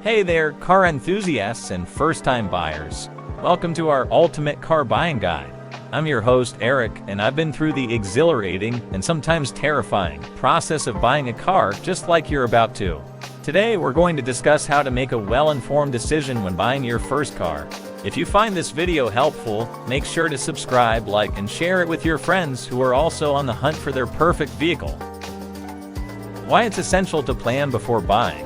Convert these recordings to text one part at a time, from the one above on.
Hey there, car enthusiasts and first-time buyers. Welcome to our ultimate car buying guide. I'm your host, Eric, and I've been through the exhilarating and sometimes terrifying process of buying a car just like you're about to. Today, we're going to discuss how to make a well-informed decision when buying your first car. If you find this video helpful, make sure to subscribe, like, and share it with your friends who are also on the hunt for their perfect vehicle. Why it's essential to plan before buying.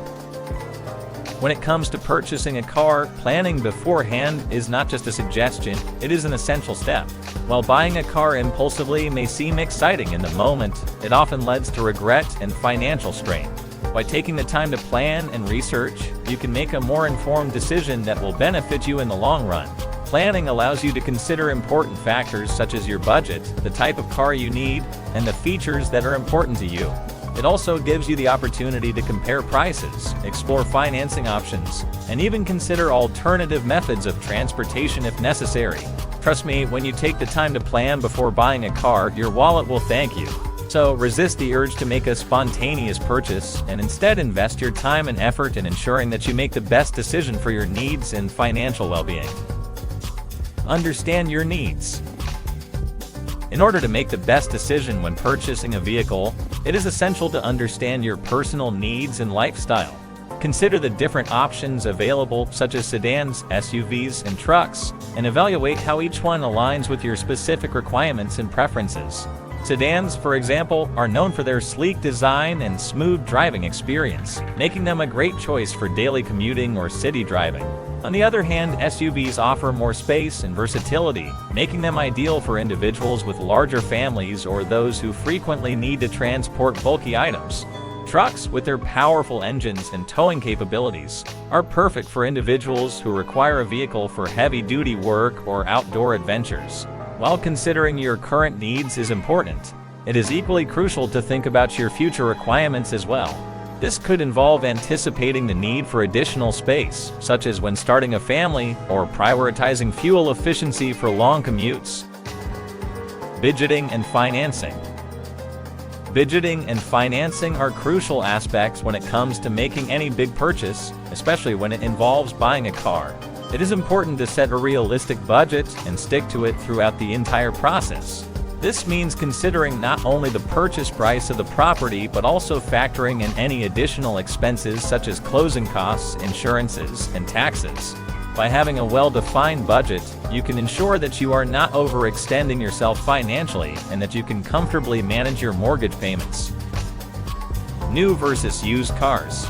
When it comes to purchasing a car, planning beforehand is not just a suggestion, it is an essential step. While buying a car impulsively may seem exciting in the moment, it often leads to regret and financial strain. By taking the time to plan and research, you can make a more informed decision that will benefit you in the long run. Planning allows you to consider important factors such as your budget, the type of car you need, and the features that are important to you. It also gives you the opportunity to compare prices, explore financing options, and even consider alternative methods of transportation if necessary. Trust me, when you take the time to plan before buying a car, your wallet will thank you. So resist the urge to make a spontaneous purchase and instead invest your time and effort in ensuring that you make the best decision for your needs and financial well-being. Understand your needs. In order to make the best decision when purchasing a vehicle, it is essential to understand your personal needs and lifestyle. Consider the different options available, such as sedans, SUVs, and trucks, and evaluate how each one aligns with your specific requirements and preferences. Sedans, for example, are known for their sleek design and smooth driving experience, making them a great choice for daily commuting or city driving. On the other hand, SUVs offer more space and versatility, making them ideal for individuals with larger families or those who frequently need to transport bulky items. Trucks, with their powerful engines and towing capabilities, are perfect for individuals who require a vehicle for heavy-duty work or outdoor adventures. While considering your current needs is important, it is equally crucial to think about your future requirements as well. This could involve anticipating the need for additional space, such as when starting a family or prioritizing fuel efficiency for long commutes. Budgeting and financing. Budgeting and financing are crucial aspects when it comes to making any big purchase, especially when it involves buying a car. It is important to set a realistic budget and stick to it throughout the entire process. This means considering not only the purchase price of the property but also factoring in any additional expenses such as closing costs, insurances, and taxes. By having a well-defined budget, you can ensure that you are not overextending yourself financially and that you can comfortably manage your mortgage payments. New versus used cars.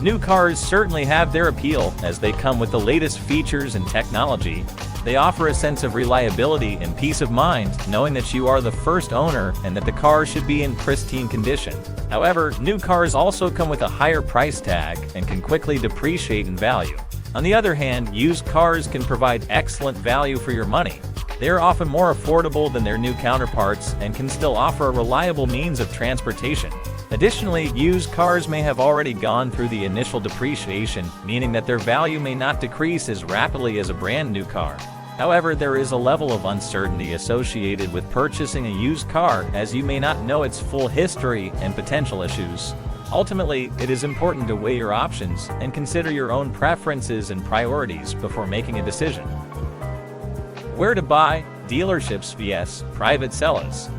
New cars certainly have their appeal as they come with the latest features and technology. They offer a sense of reliability and peace of mind, knowing that you are the first owner and that the car should be in pristine condition. However, new cars also come with a higher price tag and can quickly depreciate in value. On the other hand, used cars can provide excellent value for your money. They are often more affordable than their new counterparts and can still offer a reliable means of transportation. Additionally, used cars may have already gone through the initial depreciation, meaning that their value may not decrease as rapidly as a brand new car. However, there is a level of uncertainty associated with purchasing a used car, as you may not know its full history and potential issues. Ultimately, it is important to weigh your options and consider your own preferences and priorities before making a decision. Where to buy? Dealerships vs. private sellers.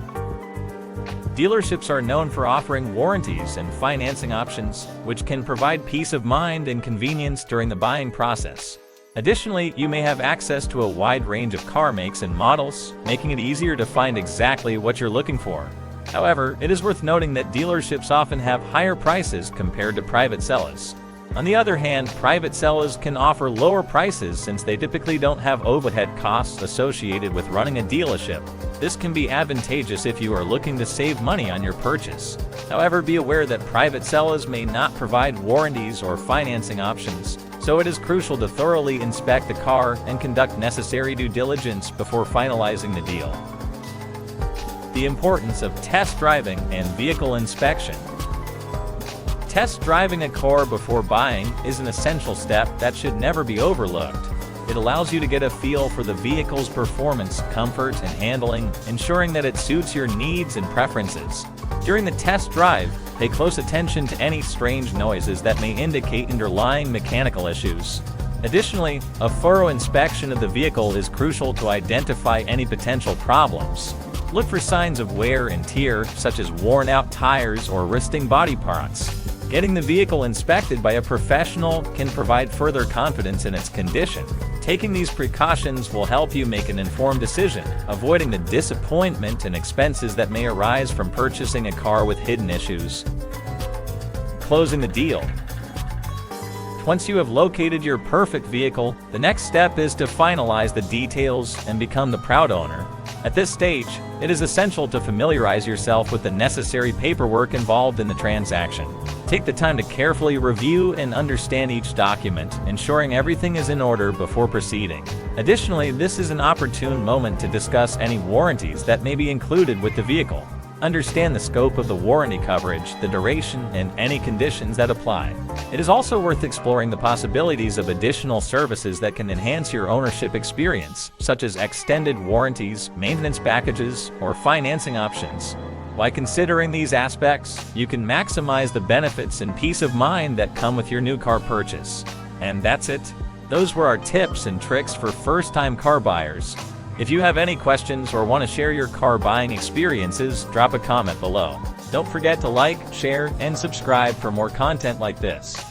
Dealerships are known for offering warranties and financing options, which can provide peace of mind and convenience during the buying process. Additionally, you may have access to a wide range of car makes and models, making it easier to find exactly what you're looking for. However, it is worth noting that dealerships often have higher prices compared to private sellers. On the other hand, private sellers can offer lower prices since they typically don't have overhead costs associated with running a dealership. This can be advantageous if you are looking to save money on your purchase. However, be aware that private sellers may not provide warranties or financing options, so it is crucial to thoroughly inspect the car and conduct necessary due diligence before finalizing the deal. The importance of test driving and vehicle inspection. Test driving a car before buying is an essential step that should never be overlooked. It allows you to get a feel for the vehicle's performance, comfort, and handling, ensuring that it suits your needs and preferences. During the test drive, pay close attention to any strange noises that may indicate underlying mechanical issues. Additionally, a thorough inspection of the vehicle is crucial to identify any potential problems. Look for signs of wear and tear, such as worn-out tires or rusting body parts. Getting the vehicle inspected by a professional can provide further confidence in its condition. Taking these precautions will help you make an informed decision, avoiding the disappointment and expenses that may arise from purchasing a car with hidden issues. Closing the deal. Once you have located your perfect vehicle, the next step is to finalize the details and become the proud owner. At this stage, it is essential to familiarize yourself with the necessary paperwork involved in the transaction. Take the time to carefully review and understand each document, ensuring everything is in order before proceeding. Additionally, this is an opportune moment to discuss any warranties that may be included with the vehicle. Understand the scope of the warranty coverage, the duration, and any conditions that apply. It is also worth exploring the possibilities of additional services that can enhance your ownership experience, such as extended warranties, maintenance packages, or financing options. By considering these aspects, you can maximize the benefits and peace of mind that come with your new car purchase. And that's it. Those were our tips and tricks for first-time car buyers. If you have any questions or want to share your car buying experiences, drop a comment below. Don't forget to like, share, and subscribe for more content like this.